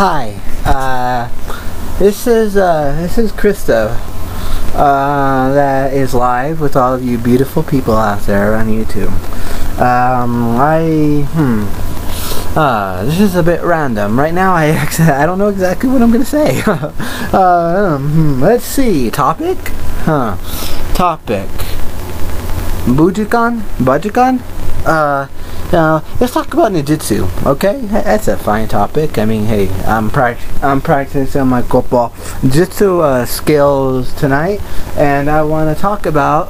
Hi. This is Krista. That is live with all of you beautiful people out there on YouTube. This is a bit random. Right now, I don't know exactly what I'm gonna say. Let's see. Topic? Topic. Budokan? Let's talk about ninjutsu, okay? That's a fine topic. I mean, hey, I'm practicing my koppo jutsu skills tonight, and I want to talk about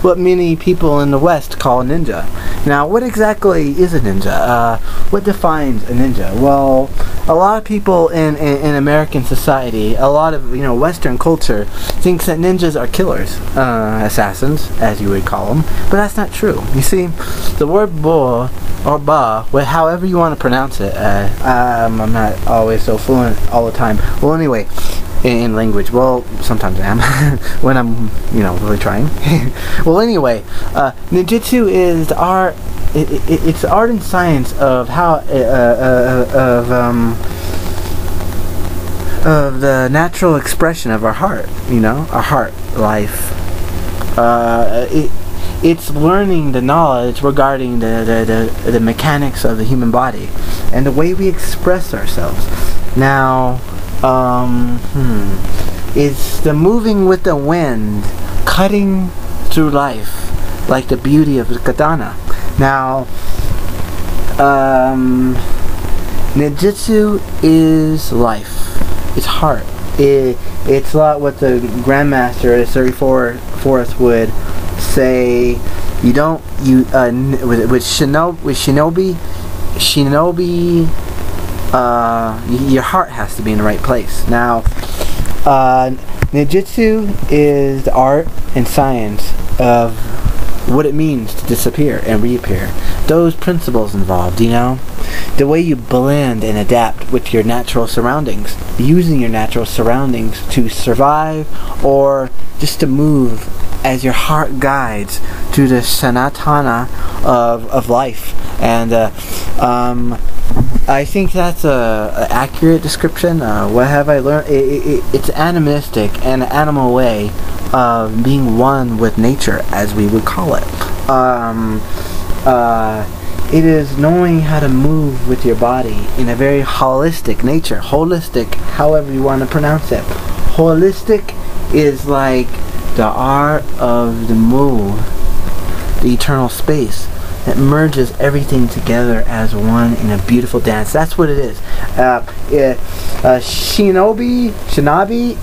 what many people in the West call ninja. Now, what exactly is a ninja? What defines a ninja? Well, a lot of people in American society, a lot of Western culture, thinks that ninjas are killers, assassins, as you would call them. But that's not true. You see, the word bo or ba, however you want to pronounce it. I'm not always so fluent all the time. Well, anyway, in language. Well, sometimes I am when I'm really trying. Well, anyway, ninjutsu is the art. It's the art and science of how of the natural expression of our heart. Our heart life. It's learning the knowledge regarding the mechanics of the human body and the way we express ourselves. Now, it's the moving with the wind, cutting through life, like the beauty of the katana. Now, ninjutsu is life. It's heart. It's a lot what the Grandmaster at 34th would say. With Shinobi, your heart has to be in the right place. Now, ninjutsu is the art and science of what it means to disappear and reappear. Those principles involved, the way you blend and adapt with your natural surroundings, using your natural surroundings to survive or just to move as your heart guides to the sanatana of life. And I think that's a accurate description. What have I learned? It's animistic and an animal way of being one with nature, as we would call it. It is knowing how to move with your body in a very holistic nature. Holistic, however you want to pronounce it. Holistic is like the art of the mu, the eternal space that merges everything together as one in a beautiful dance. That's what it is. Shinobi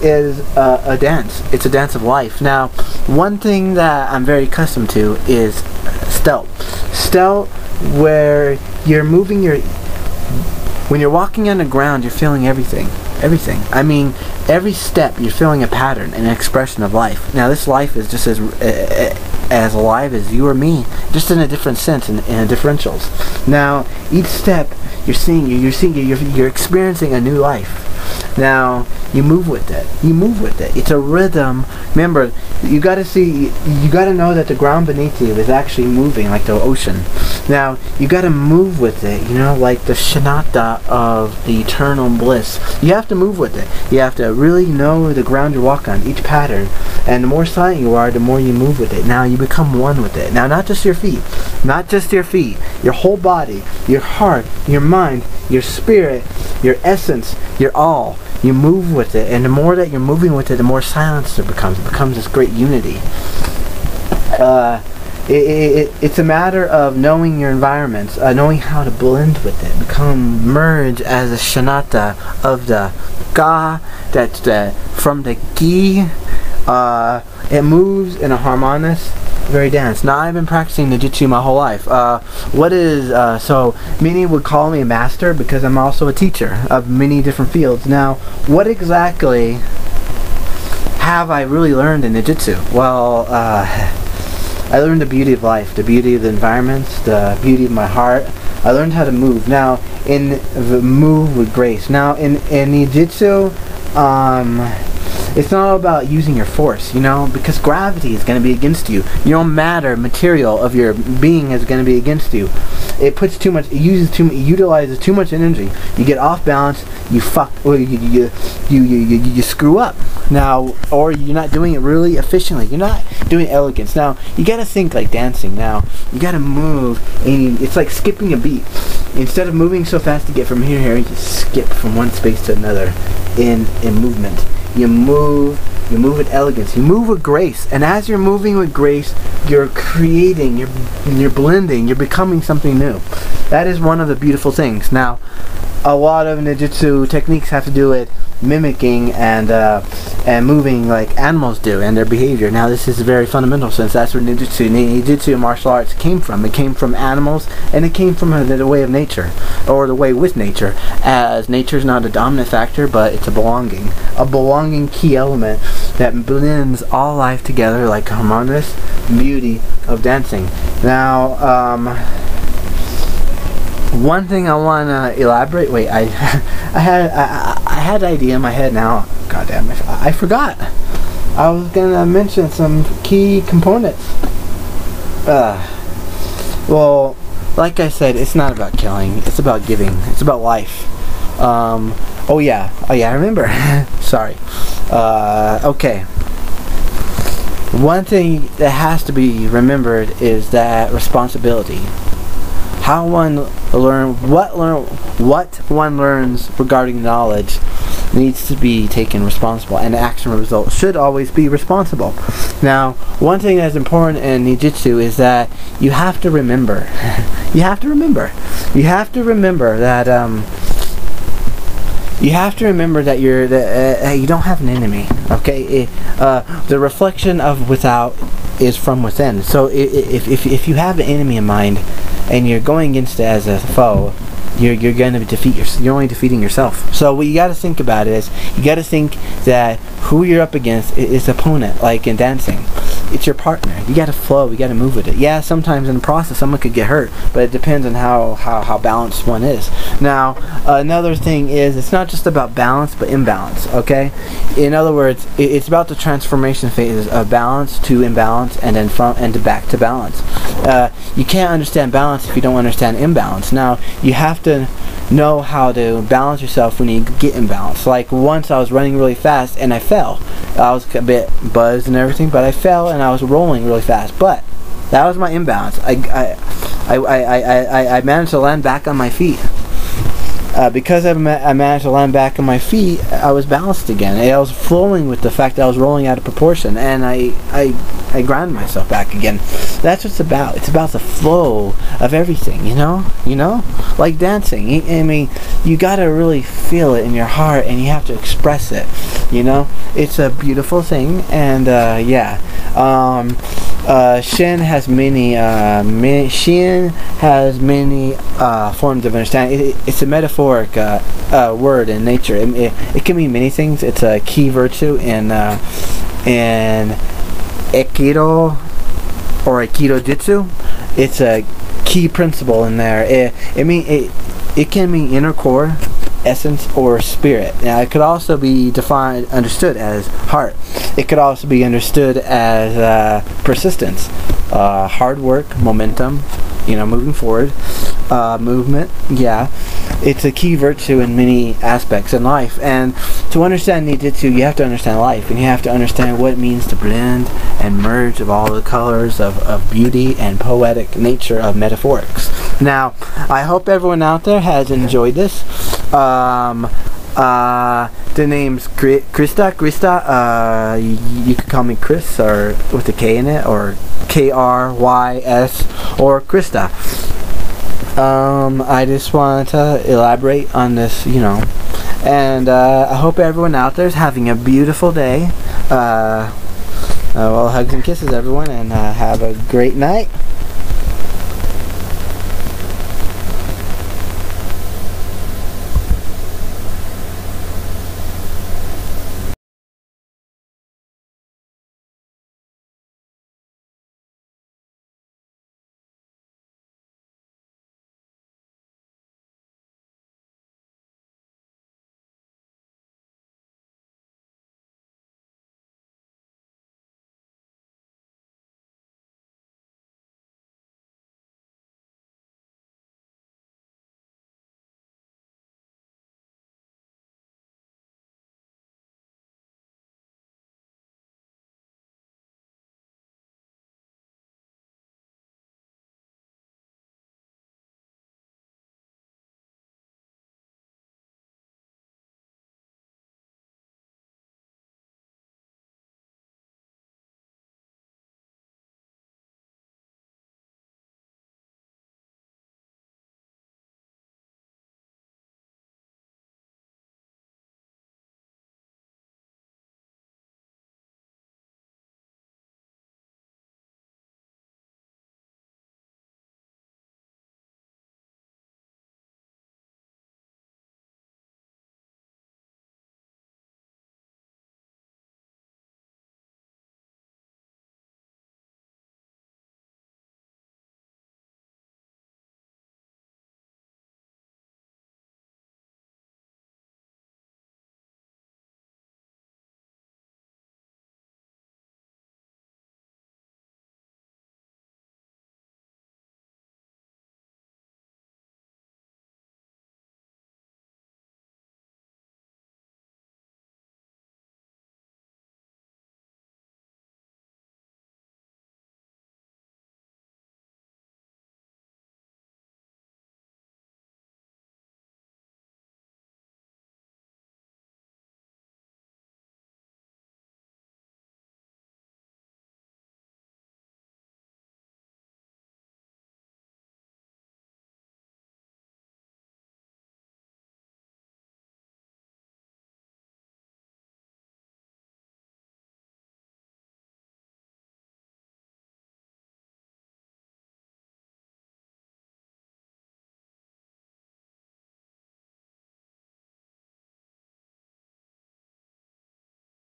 is a dance. It's a dance of life. Now, one thing that I'm very accustomed to is stealth. Stealth, where you're moving when you're walking on the ground, you're feeling everything. I mean, every step you're feeling a pattern, an expression of life. Now, this life is just as alive as you or me, just in a different sense, in a differentials. Now, each step you're experiencing a new life. Now, you move with it. It's a rhythm. Remember, you got to know that the ground beneath you is actually moving like the ocean. Now, you got to move with it, like the shanata of the eternal bliss. You have to move with it. You have to really know the ground you walk on, each pattern. And the more silent you are, the more you move with it. Now, you become one with it. Now, not just your feet. Your whole body, your heart, your mind, your spirit, your essence, your all. You move with it, and the more that you're moving with it, the more silence there becomes. It becomes this great unity. It's a matter of knowing your environments, knowing how to blend with it, merge as a shanata of the ga, that's from the ki. It moves in a harmonious very dance. Now, I've been practicing ninjutsu my whole life. So many would call me a master because I'm also a teacher of many different fields. Now, what exactly have I really learned in ninjutsu? Well, I learned the beauty of life, the beauty of the environments, the beauty of my heart. I learned how to move. Now, move with grace. Now, in ninjutsu, It's not about using your force, you know, because gravity is going to be against you. Your own matter, material of your being is going to be against you. It puts too much, it utilizes too much energy. You get off balance, you screw up. Now, or you're not doing it really efficiently. You're not doing elegance. Now, you got to think like dancing. Now, you got to move, and it's like skipping a beat. Instead of moving so fast to get from here to here, you just skip from one space to another in movement. You move with elegance, you move with grace, and as you're moving with grace, you're creating, you're blending, you're becoming something new. That is one of the beautiful things. Now, a lot of ninjutsu techniques have to do with mimicking and moving like animals do, and their behavior. Now, this is very fundamental, since that's where ninjutsu and martial arts came from. It came from animals, and it came from the way of nature, or the way with nature, as nature is not a dominant factor, but it's a belonging key element that blends all life together like harmonious beauty of dancing. Now, one thing I want to elaborate. Wait, I had an idea in my head now. God damn it, I forgot. I was gonna mention some key components. Well, like I said, it's not about killing. It's about giving. It's about life. Oh yeah, I remember. Sorry. Okay. One thing that has to be remembered is that responsibility. How what one learns regarding knowledge needs to be taken responsible, and the action result should always be responsible. Now, one thing that's important in ninjutsu is that you have to remember. You have to remember that you don't have an enemy. Okay, the reflection of without is from within. So if you have an enemy in mind, and you're going against it as a foe, you're going to you're only defeating yourself. So what you got to think about is, you got to think that who you're up against is opponent, like in dancing. It's your partner. You got to flow, you got to move with it. Yeah, sometimes in the process someone could get hurt, but it depends on how balanced one is. Now, another thing is, it's not just about balance, but imbalance, okay? In other words, it's about the transformation phases of balance to imbalance, and then back to balance. You can't understand balance if you don't understand imbalance. Now, you have to know how to balance yourself when you get imbalanced. Like, once I was running really fast and I fell. I was a bit buzzed and everything, but I fell and I was rolling really fast. But that was my imbalance. I managed to land back on my feet. Because I managed to land back on my feet, I was balanced again. I was flowing with the fact that I was rolling out of proportion, and I grounded myself back again. That's what it's about. It's about the flow of everything, you know? Like dancing. I mean, you gotta really feel it in your heart, and you have to express it, you know? It's a beautiful thing, and yeah. Shin has many forms of understanding. It's a metaphoric word in nature. It can mean many things. It's a key virtue in Aikido or Aikido Jitsu. It's a key principle in there. It can mean inner core, essence, or spirit. Now, it could also be understood as heart. It could also be understood as persistence, hard work, momentum, moving forward, movement. Yeah, it's a key virtue in many aspects in life. And to understand ninjutsu, you have to understand life, and you have to understand what it means to blend and merge of all the colors of beauty and poetic nature of metaphorics. Now, I hope everyone out there has enjoyed this. The name's Krista. You could call me Chris, or with a K in it, or Krys, or Krista. I just wanted to elaborate on this, and I hope everyone out there is having a beautiful day. Well, hugs and kisses, everyone, and have a great night.